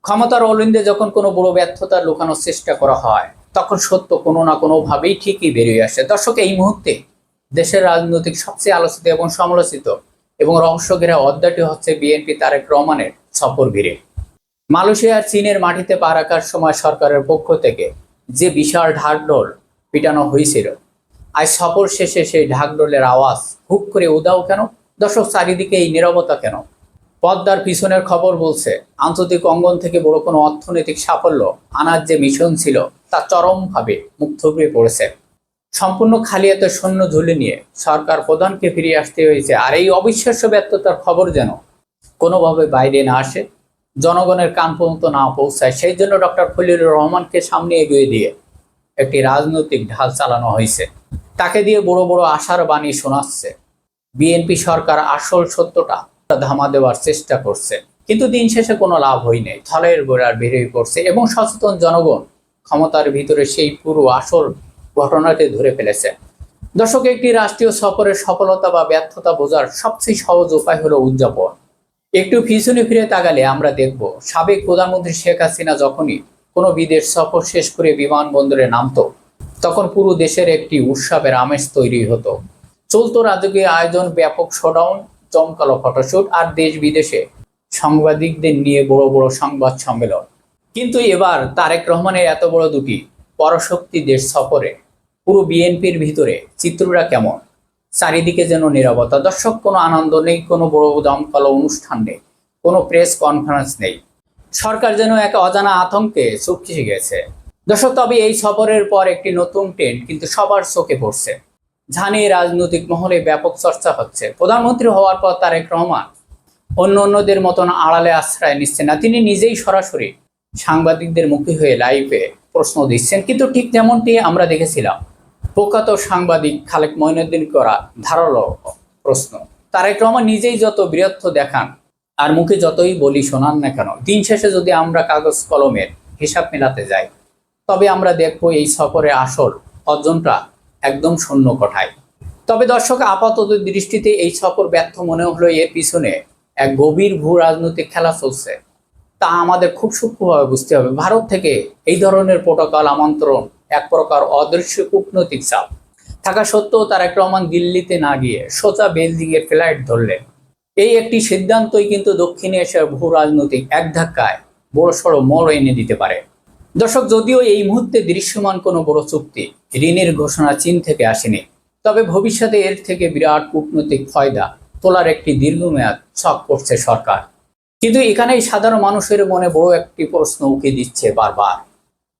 ক্ষমতার অলিন্দে যখন কোনো বড় ব্যর্থতা লুকানোর চেষ্টা করা হয়, তখন সত্য কোনো না কোনোভাবেই ঠিকই বেরিয়ে আসে। দর্শক, এই মুহূর্তে দেশের রাজনৈতিক সবচেয়ে আলোচিত এবং সমালোচিত এবং রহস্য ঘেরা অধ্যায়টি হচ্ছে বিএনপি তারেক রহমানের সফর ঘিরে। মালয়েশিয়ার চীনের মাটিতে পা রাখার সময় সরকারের পক্ষ থেকে যে বিশাল ঢাকঢোল পিটানো হয়েছিল, আজ সফর শেষে সেই ঢাকঢোলের আওয়াজ হুক করে উধাও কেন? দর্শক, চারিদিকে এই নীরবতা কেন? পদ্মার পিছনের খবর বলছে, আন্তর্জাতিক অঙ্গন থেকে বড় কোনো অর্থনৈতিক সাফল্য আনার যে মিশন ছিল তা চরমভাবে মুগ্ধ পড়েছে। সম্পূর্ণ খালিয়াতে সৈন্য ঝুলে নিয়ে সরকার প্রধানকে ফিরিয়ে আসতে হয়েছে। আর এই অবিশ্বাস্য ব্যর্থতার খবর যেন কোনোভাবে বাইরে না আসে, জনগণের কান পর্যন্ত না পৌঁছায়, সেই জন্য ডক্টর খলিলুর রহমানকে সামনে এগিয়ে দিয়ে একটি রাজনৈতিক ঢাল চালানো হয়েছে। তাকে দিয়ে বড় বড় আশার বাণী শোনাচ্ছে। বিএনপি সরকার আসল সত্যটা ধামা দেওয়ার চেষ্টা করছে, কিন্তু দিন শেষে কোনো লাভ হয়নি। থলের গোড়ার বেরিয়ে পড়ছে এবং সচেতন জনগণ ক্ষমতার ভিতরে সেই পুরো আসল ঘটনাটি ধরে ফেলেছে। দর্শক, একটি রাষ্ট্রীয় সফরের সফলতা বা ব্যর্থতা বোঝার সবচেয়ে সহজ উপায় হলো উদযাপন। একটু পিছনে ফিরে তাকালে আমরা দেখব, সাবেক প্রধানমন্ত্রী শেখ হাসিনা যখনই কোনো বিদেশ সফর শেষ করে বিমানবন্দরে নামতো, তখন পুরো দেশের একটি উৎসবের আমেজ তৈরি হতো। চলতো রাজকীয় আয়োজন, ব্যাপক শোডাউন, জমকালো ফটোশুট আর দেশ বিদেশে সাংবাদিকদের নিয়ে বড় বড় সংবাদ সম্মেলন। কিন্তু এবার তারেক রহমানের এত বড় দুটি পরাশক্তি দেশ সফরে পুরো বিএনপির ভিতরে চিত্রটা কেমন? চারিদিকে যেন নীরবতা। দর্শক, কোনো আনন্দ নেই, কোনো বড় জমকালো অনুষ্ঠান নেই, কোনো প্রেস কনফারেন্স নেই। সরকার যেন এক অজানা আতঙ্কে চুপসে গেছে। দর্শক, তবে এই সফরের পর একটি নতুন ট্রেন্ড কিন্তু সবার চোখে পড়ছে। জানি রাজনৈতিক মহলে ব্যাপক চর্চা হচ্ছে, প্রধানমন্ত্রী হওয়ার পর তারেক রহমান অন্যদের মতন আড়ালে আশ্রয় নিচ্ছে না। তিনি নিজেই সরাসরি সাংবাদিকদের মুখী হয়ে লাইভে প্রশ্ন দিচ্ছেন। কিন্তু ঠিক যেমনটি আমরা দেখেছিলাম প্রখ্যাত সাংবাদিক খালেক মঈনুদ্দিন করা ধারালো প্রশ্ন, তারেক রহমান নিজেই যত বীরত্ব দেখান আর মুখে যতই বলি শোনান না কেন, দিন শেষে যদি আমরা কাগজ কলমের হিসাব মেলাতে যাই, তবে আমরা দেখব এই সফরে আসল অর্জনটা একদম শূন্য কোঠায়। তবে দর্শক, আপাতত দৃষ্টিতে এই সফর ব্যর্থ মনে হলো এর পিছনে এক গভীর ভূ রাজনৈতিক খেলা চলছে। তা আমাদের খুব সূক্ষ্মভাবে বুঝতে হবে। ভারত থেকে এই ধরনের প্রোটোকল আমন্ত্রণ এক প্রকার অদৃশ্য কূটনৈতিক চাপ থাকা সত্ত্বেও তারেক রহমান দিল্লিতে না গিয়ে সোজা বেলজিংয়ের ফ্লাইট ধরলেন। এই একটি সিদ্ধান্তই কিন্তু দক্ষিণ এশিয়ার ভূ রাজনৈতিক এক ধাক্কায় বড়সড় মোড় এনে দিতে পারে। দর্শক, যদিও এই মুহূর্তে দৃশ্যমান কোনো বড় চুক্তি, ঋণের ঘোষণা চীন থেকে আসেনি, তবে ভবিষ্যতে এর থেকে বিরাট কূটনৈতিক ফায়দা তোলার একটি দীর্ঘমেয়াদ ছক করছে সরকার। কিন্তু এখানেই সাধারণ মানুষের মনে বড় একটি প্রশ্ন উকি দিচ্ছে বারবার।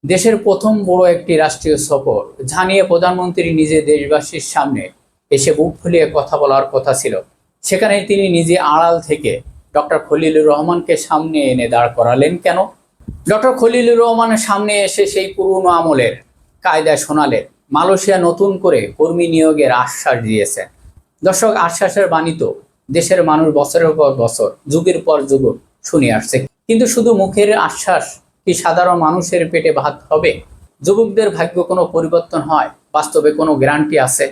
দেশের প্রথম বড় একটি রাষ্ট্রীয় সফর, জানিয়ে প্রধানমন্ত্রী নিজে দেশবাসীর সামনে এসে বুক ফুলিয়ে কথা বলার কথা ছিল, সেখানে তিনি নিজে আড়াল থেকে ডক্টর খলিলুর রহমানকে সামনে এনে দাঁড় করালেন কেন? ডক্টর খলিলুর রহমানের সামনে এসে সেই পুরনো আমলের কায়দায় শোনালেন, মালয়েশিয়া নতুন করে কর্মী নিয়োগের আশ্বাস দিয়েছে। দর্শক, আশ্বাসের বাণী তো দেশের মানুষ বছরের পর বছর, যুগের পর যুগ শুনে আসছে, কিন্তু শুধু মুখের আশ্বাস কি সাধারণ মানুষের পেটে ভাত হবে? যুবকদের ভাগ্য কোনো পরিবর্তন হয়? বাস্তবে কোনো গ্যারান্টি আছে?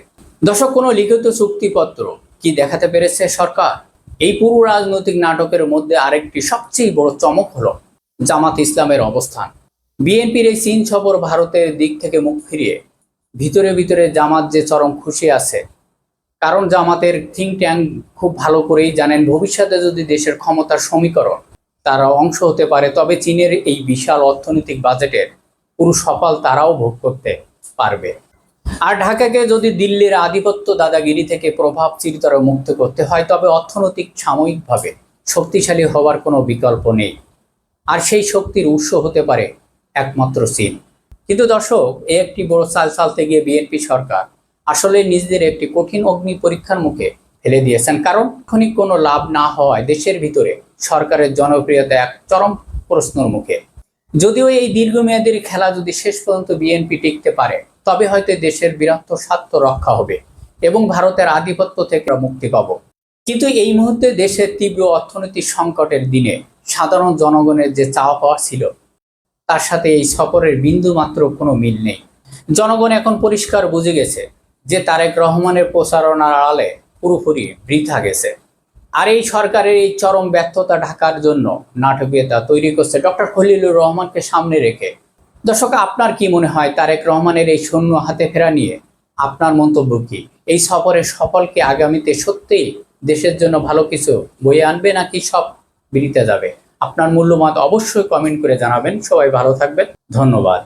দর্শক, কোনো লিখিত চুক্তিপত্র কি দেখাতে পেরেছে সরকার? এই পুরো রাজনৈতিক নাটকের মধ্যে আরেকটি সবচেয়ে বড় চমক হলো জামাত ইসলামের অবস্থান। বিএনপির এই চীন সফর ভারতের দিক থেকে মুখ ফিরিয়ে ভিতরে ভিতরে জামাত যে চরম খুশি আছে, কারণ জামাতের থিঙ্ক ট্যাঙ্ক খুব ভালো করেই জানেন ভবিষ্যতে যদি দেশের ক্ষমতার সমীকরণ তারা অংশ হতে পারে, তবে চীনের এই বিশাল অর্থনৈতিক বাজেটের পুরো সফল তারাও ভোগ করতে পারবে। আর ঢাকাকে যদি দিল্লির আধিপত্য দাদাগিরি থেকে প্রভাব চিরতর মুক্ত করতে হয়, তবে অর্থনৈতিক সাময়িকভাবে শক্তিশালী হওয়ার কোনো বিকল্প নেই। আর সেই শক্তির উৎস হতে পারে একমাত্র চীন। কিন্তু দর্শক, এই একটি বড় চাল চালতে গিয়ে বিএনপি সরকার আসলে নিজেদের একটি কঠিন অগ্নি পরীক্ষার মুখে ফেলে দিয়েছেন। কারণ ক্ষণিক কোনো লাভ না হওয়ায় দেশের ভিতরে সরকারের জনপ্রিয়তা এক চরম প্রশ্নের মুখে। যদিও এই দীর্ঘমেয়াদের খেলা যদি শেষ পর্যন্ত বিএনপি টিকতে পারে, তবে হয়তো দেশের বৃহত্তর স্বার্থ রক্ষা হবে এবং ভারতের আধিপত্য থেকে মুক্তি পাব। কিন্তু এই মুহূর্তে দেশের তীব্র অর্থনৈতিক সংকটের দিনে সাধারণ জনগণের যে চাওয়া পাওয়া ছিল, তার সাথে এই সফরের বিন্দু মাত্র কোনো মিল নেই। জনগণ এখন পরিষ্কার বুঝে গেছে যে তারেক রহমানের প্রচারণার আড়ালে পুরোপুরি বৃথা গেছে। আর এই সরকারের এই চরম ব্যর্থতা ঢাকার জন্য নাটকীয়তা তৈরি করছে ডক্টর খলিলুর রহমানকে সামনে রেখে। দর্শক, আপনার কি মনে হয় তারেক রহমানের এই শূন্য হাতে ফেরা নিয়ে আপনার মন্তব্য কি? এই সফরের সফলকে আগামীতে সত্যিই দেশের জন্য ভালো কিছু বয়ে আনবে নাকি সব বিরিতে যাবে? আপনার মূল্যমত অবশ্যই কমেন্ট করে জানাবেন। সবাই ভালো থাকবেন, ধন্যবাদ।